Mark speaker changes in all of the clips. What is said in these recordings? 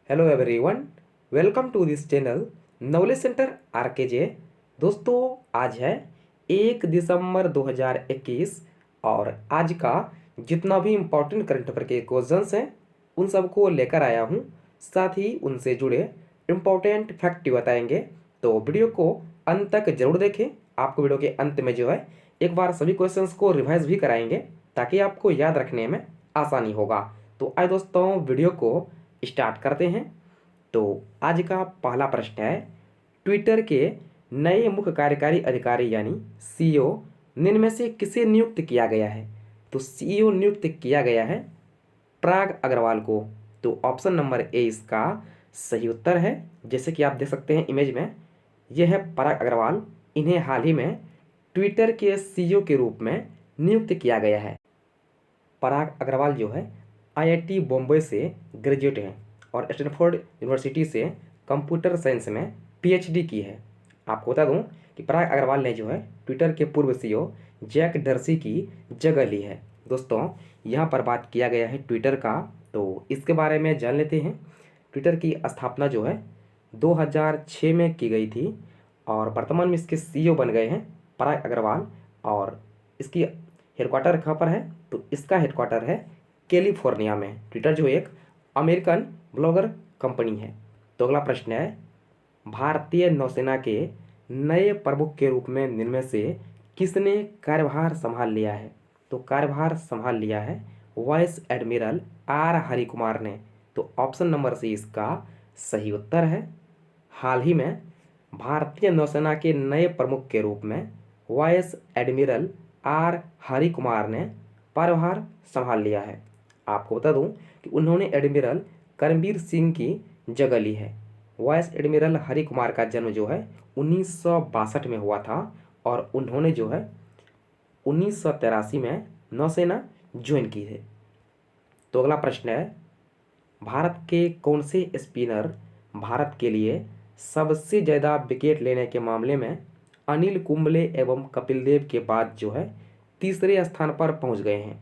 Speaker 1: Hello everyone, welcome to this channel knowledge centre RKJ. दोस्तों, आज है 1 दिसंबर 2021 और आज का जितना भी इम्पोर्टेंट करंट अफेयर के क्वेश्चंस हैं उन सबको लेकर आया हूं। साथ ही उनसे जुड़े इम्पोर्टेंट फैक्ट भी बताएंगे, तो वीडियो को अंत तक जरूर देखें। आपको वीडियो के अंत में जो है एक बार सभी क्वेश्चंस को रिवाइज भी कराएंगे ताकि आपको याद रखने में आसानी होगा। तो आइए दोस्तों, वीडियो को स्टार्ट करते हैं। तो आज का पहला प्रश्न है, ट्विटर के नए मुख्य कार्यकारी अधिकारी यानी सीईओ निम्न में से किसे नियुक्त किया गया है? तो सीईओ नियुक्त किया गया है पराग अग्रवाल को। तो ऑप्शन नंबर ए इसका सही उत्तर है। जैसे कि आप देख सकते हैं इमेज में, यह है पराग अग्रवाल। इन्हें हाल ही में ट्विटर के सीईओ के रूप में नियुक्त किया गया है। पराग अग्रवाल जो है आईआईटी बॉम्बे से ग्रेजुएट हैं और स्टैनफोर्ड यूनिवर्सिटी से कंप्यूटर साइंस में पीएचडी की है। आपको बता दूं कि पराग अग्रवाल ने जो है ट्विटर के पूर्व सीईओ जैक डर्सी की जगह ली है। दोस्तों, यहाँ पर बात किया गया है ट्विटर का, तो इसके बारे में जान लेते हैं। ट्विटर की स्थापना जो है 2006 में की गई थी और वर्तमान में इसके सीईओ बन गए हैं पराग अग्रवाल। और इसकी हेडक्वार्टर कहाँ पर है? तो इसका हेडक्वार्टर है कैलिफोर्निया में। ट्विटर जो एक अमेरिकन ब्लॉगर कंपनी है। तो अगला प्रश्न है, भारतीय नौसेना के नए प्रमुख के रूप में निम्न से किसने कार्यभार संभाल लिया है? तो कार्यभार संभाल लिया है वाइस एडमिरल आर हरिकुमार ने। तो ऑप्शन नंबर सी इसका सही उत्तर है। हाल ही में भारतीय नौसेना के नए प्रमुख के रूप में वाइस एडमिरल आर हरिकुमार ने कार्यभार संभाल लिया है। आपको बता दूं कि उन्होंने एडमिरल करमबीर सिंह की जगह ली है। वाइस एडमिरल हरि कुमार का जन्म जो है 1962 में हुआ था और उन्होंने जो है 1983 में नौसेना ज्वाइन की है। तो अगला प्रश्न है, भारत के कौन से स्पिनर भारत के लिए सबसे ज़्यादा विकेट लेने के मामले में अनिल कुंबले एवं कपिल देव के बाद जो है तीसरे स्थान पर पहुंच गए हैं?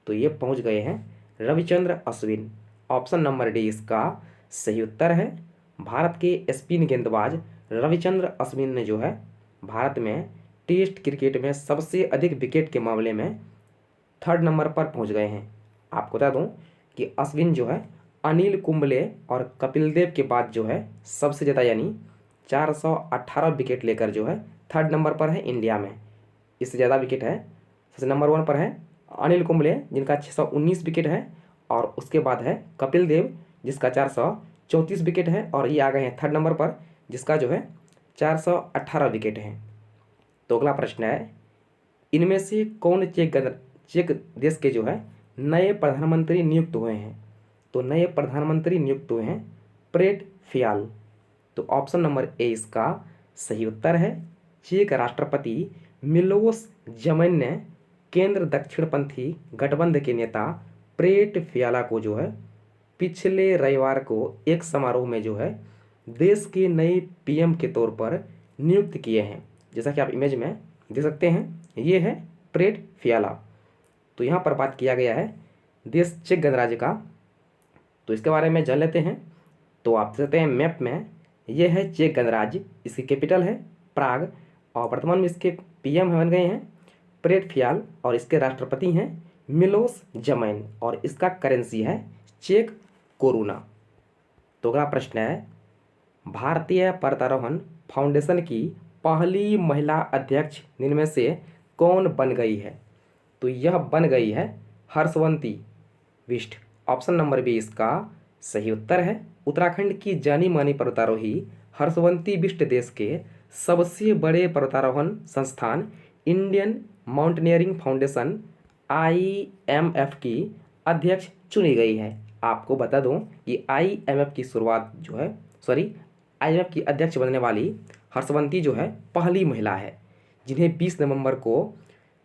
Speaker 1: तो ये पहुंच गए हैं Ravichandra Ashwin. Option number D इसका सही उत्तर है। भारत के स्पिन गेंदबाज रविचंद्र अश्विन ने जो है भारत में टेस्ट क्रिकेट में सबसे अधिक विकेट के मामले में थर्ड नंबर पर पहुंच गए हैं। आपको बता दूं कि अश्विन जो है अनिल कुंबले और कपिल देव के बाद जो है सबसे ज़्यादा यानी 418 विकेट लेकर जो है थर्ड नंबर पर है इंडिया में। इससे ज़्यादा विकेट है, सबसे नंबर 1 पर है अनिल कुंबले जिनका 619 विकेट है और उसके बाद है कपिल देव जिसका 434 विकेट है और ये आ गए हैं थर्ड नंबर पर जिसका जो है 418 विकेट है। तो अगला प्रश्न है, इनमें से कौन चेक देश के जो है नए प्रधानमंत्री नियुक्त हुए हैं? तो नए प्रधानमंत्री नियुक्त हुए हैं प्रेट फियाल। तो ऑप्शन नंबर ए इसका सही उत्तर है। चेक राष्ट्रपति मिलोस जमन ने केंद्र दक्षिणपंथी गठबंधन के नेता प्रेट फियाला को जो है पिछले रविवार को एक समारोह में जो है देश के नए पीएम के तौर पर नियुक्त किए हैं। जैसा कि आप इमेज में देख सकते हैं, ये है प्रेट फियाला। तो यहाँ पर बात किया गया है देश चेक गणराज्य का, तो इसके बारे में जान लेते हैं। तो आप देख सकते हैं मैप में, ये है चेक गणराज्य, इसकी कैपिटल है प्राग और वर्तमान में इसके पीएम बन गए हैं प्रेट फियाल और इसके राष्ट्रपति हैं मिलोस जमैन और इसका करेंसी है चेक कोरोना। तो अगला प्रश्न है, भारतीय पर्वतारोहण फाउंडेशन की पहली महिला अध्यक्ष निम्न में से कौन बन गई है? तो यह बन गई है Harshwanti Bisht. Option number B इसका सही उत्तर है। उत्तराखंड की जानी मानी पर्वतारोही हर्षवंती बिष्ट देश के सबसे बड़े पर्वतारोहण संस्थान इंडियन माउंटेनियरिंग फाउंडेशन आईएमएफ की अध्यक्ष चुनी गई है। आपको बता दूं कि आईएमएफ की शुरुआत जो है आईएमएफ की अध्यक्ष बनने वाली हर्षवंती जो है पहली महिला है जिन्हें 20 नवंबर को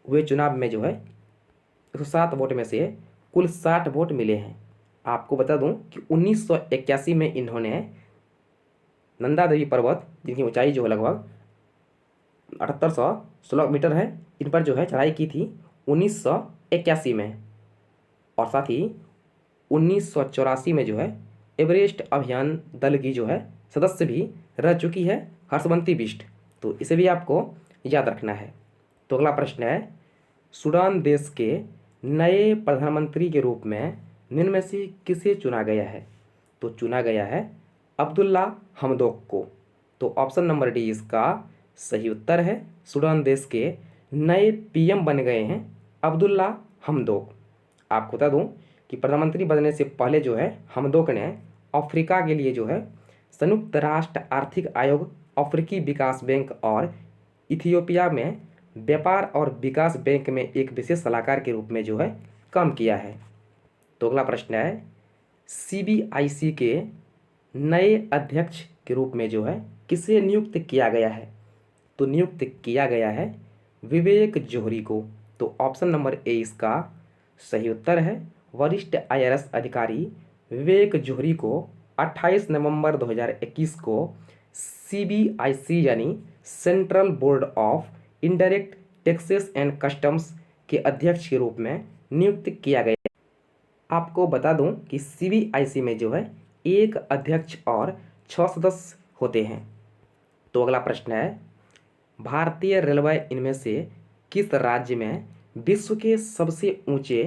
Speaker 1: हुए चुनाव में जो है 107 वोट में से कुल 60 वोट मिले हैं। आपको बता दूं कि 1981 में इन्होंने नंदा देवी पर्वत, जिनकी ऊंचाई जो है लगभग 7816 मीटर है, इन पर जो है चढ़ाई की थी 1981 में। और साथ ही 1984 में जो है एवरेस्ट अभियान दल की जो है सदस्य भी रह चुकी है हर्षवंती बिष्ट। तो इसे भी आपको याद रखना है। तो अगला प्रश्न है, सूडान देश के नए प्रधानमंत्री के रूप में निम्न में से किसे चुना गया है? तो चुना गया है अब्दुल्ला हमदोक को। तो ऑप्शन नंबर डी इसका सही उत्तर है। सूडान देश के नए पीएम बन गए हैं अब्दुल्ला हमदोक। आपको बता दूं कि प्रधानमंत्री बनने से पहले जो है हमदोक ने अफ्रीका के लिए जो है संयुक्त राष्ट्र आर्थिक आयोग, अफ्रीकी विकास बैंक और इथियोपिया में व्यापार और विकास बैंक में एक विशेष सलाहकार के रूप में जो है काम किया है। तो अगला प्रश्न है, सीबीआईसी के नए अध्यक्ष के रूप में जो है किसे नियुक्त किया गया है? तो नियुक्त किया गया है विवेक जोहरी को। तो ऑप्शन नंबर ए इसका सही उत्तर है। वरिष्ठ आईआरएस अधिकारी विवेक जोहरी को 28 नवंबर 2021 को सीबीआईसी यानी central board of indirect taxes and customs के अध्यक्ष के रूप में नियुक्त किया गया। आपको बता दूं कि सीबीआईसी में जो है एक अध्यक्ष और 6 सदस्य होते हैं। तो अगला प्रश्न है, भारतीय रेलवे इनमें से किस राज्य में विश्व के सबसे ऊंचे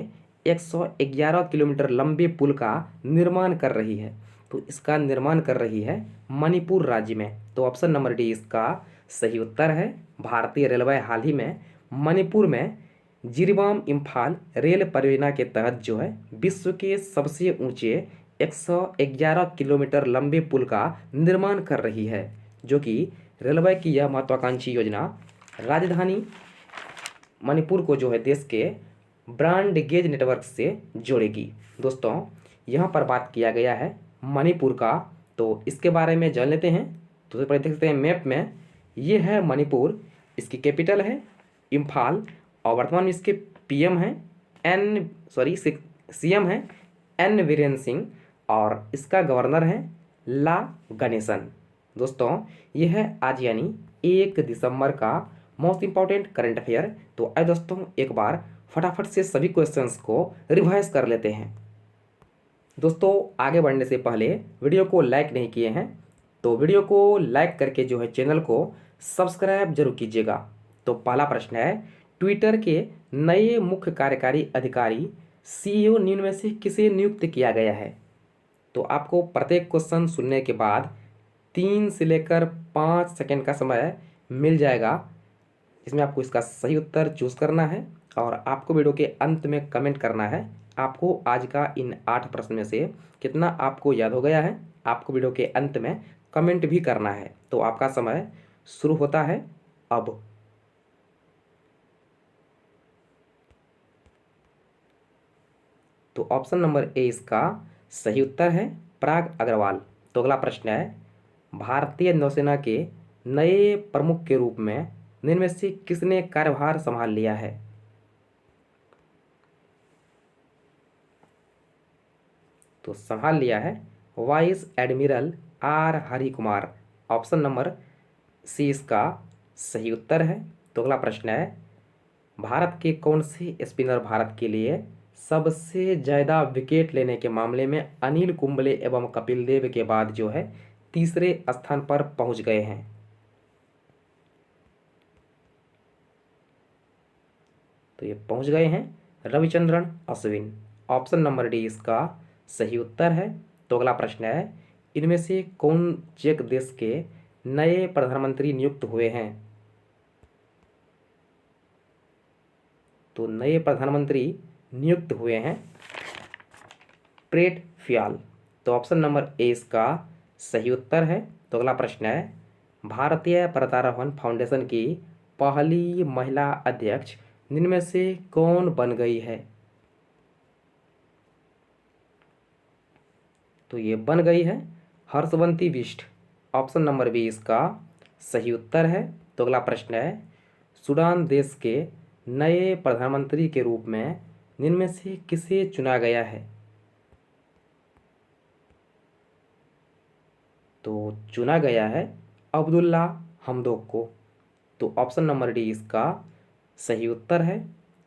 Speaker 1: 111 किलोमीटर लंबे पुल का निर्माण कर रही है? तो इसका निर्माण कर रही है मणिपुर राज्य में। तो ऑप्शन नंबर डी इसका सही उत्तर है। भारतीय रेलवे हाल ही में मणिपुर में जिरीबाम इम्फाल रेल परियोजना के तहत जो है विश्व के सबसे ऊंचे 111 किलोमीटर लंबे पुल का निर्माण कर रही है, जो कि रेलवे की यह महत्वाकांक्षी योजना राजधानी मणिपुर को जो है देश के ब्रॉड गेज नेटवर्क से जोड़ेगी। दोस्तों, यहाँ पर बात किया गया है मणिपुर का, तो इसके बारे में जान लेते हैं। तो सबसे पहले देख सकते हैं मैप में, ये है मणिपुर, इसकी कैपिटल है इम्फाल और वर्तमान में इसके पीएम हैं सीएम हैं एन वीरेन सिंह और इसका गवर्नर है ला गणेशन। दोस्तों, यह है आज यानी 1 दिसंबर का मोस्ट इंपॉर्टेंट करंट अफेयर। तो आइए दोस्तों एक बार फटाफट से सभी क्वेश्चंस को रिवाइज कर लेते हैं। दोस्तों, आगे बढ़ने से पहले वीडियो को लाइक नहीं किए हैं तो वीडियो को लाइक करके जो है चैनल को सब्सक्राइब जरूर कीजिएगा। तो पहला प्रश्न है, ट्विटर के नए मुख्य कार्यकारी अधिकारी सीईओ निम्न में से किसे नियुक्त किया गया है? तो आपको प्रत्येक क्वेश्चन सुनने के बाद 3 से लेकर 5 सेकेंड का समय मिल जाएगा, इसमें आपको इसका सही उत्तर चूज करना है और आपको वीडियो के अंत में कमेंट करना है आपको आज का इन 8 प्रश्न में से कितना आपको याद हो गया है। आपको वीडियो के अंत में कमेंट भी करना है। तो आपका समय शुरू होता है अब। तो ऑप्शन नंबर ए इसका सही उत्तर है, पराग अग्रवाल। तो अगला प्रश्न है, भारतीय नौसेना के नए प्रमुख के रूप में निम्न में से किसने कार्यभार संभाल लिया है? तो संभाल लिया है vice admiral R Hari Kumar. Option number C इसका सही उत्तर है। तो अगला प्रश्न है, भारत के कौन से स्पिनर भारत के लिए सबसे ज़्यादा विकेट लेने के मामले में अनिल कुंबले एवं कपिल देव के बाद जो है तीसरे स्थान पर पहुंच गए हैं? तो ये पहुंच गए हैं Ravichandran Ashwin. Option number D इसका सही उत्तर है। तो अगला प्रश्न है, इनमें से कौन चेक देश के नए प्रधानमंत्री नियुक्त हुए हैं? तो नए प्रधानमंत्री नियुक्त हुए हैं प्रेट फ्याल। तो ऑप्शन नंबर ए इसका सही उत्तर है। तो अगला प्रश्न है, भारतीय पर्वतारोहण फाउंडेशन की पहली महिला अध्यक्ष निम्न में से कौन बन गई है? तो ये बन गई है Harshwanti Bisht. Option number B इसका सही उत्तर है। तो अगला प्रश्न है, सूडान देश के नए प्रधानमंत्री के रूप में निम्न में से किसे चुना गया है? तो चुना गया है अब्दुल्ला हमदोक को। तो ऑप्शन नंबर डी इसका सही उत्तर है।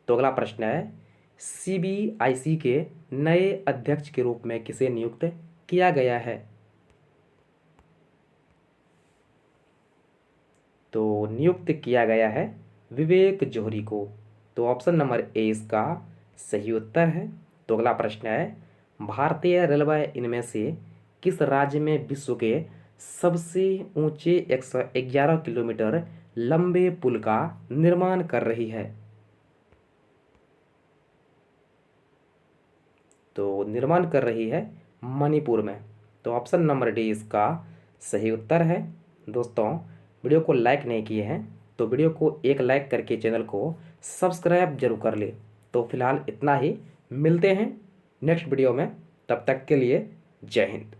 Speaker 1: तो अगला प्रश्न है, सीबीआईसी के नए अध्यक्ष के रूप में किसे नियुक्त किया गया है? तो नियुक्त किया गया है विवेक जौहरी को। तो ऑप्शन नंबर ए इसका सही उत्तर है। तो अगला प्रश्न है, भारतीय रेलवे इनमें से किस राज्य में विश्व के सबसे ऊंचे 111 किलोमीटर लंबे पुल का निर्माण कर रही है? तो निर्माण कर रही है मणिपुर में। तो ऑप्शन नंबर डी इसका सही उत्तर है। दोस्तों, वीडियो को लाइक नहीं किए हैं तो वीडियो को एक लाइक करके चैनल को सब्सक्राइब जरूर कर ले। तो फिलहाल इतना ही, मिलते हैं नेक्स्ट वीडियो में, तब तक के लिए जय हिंद।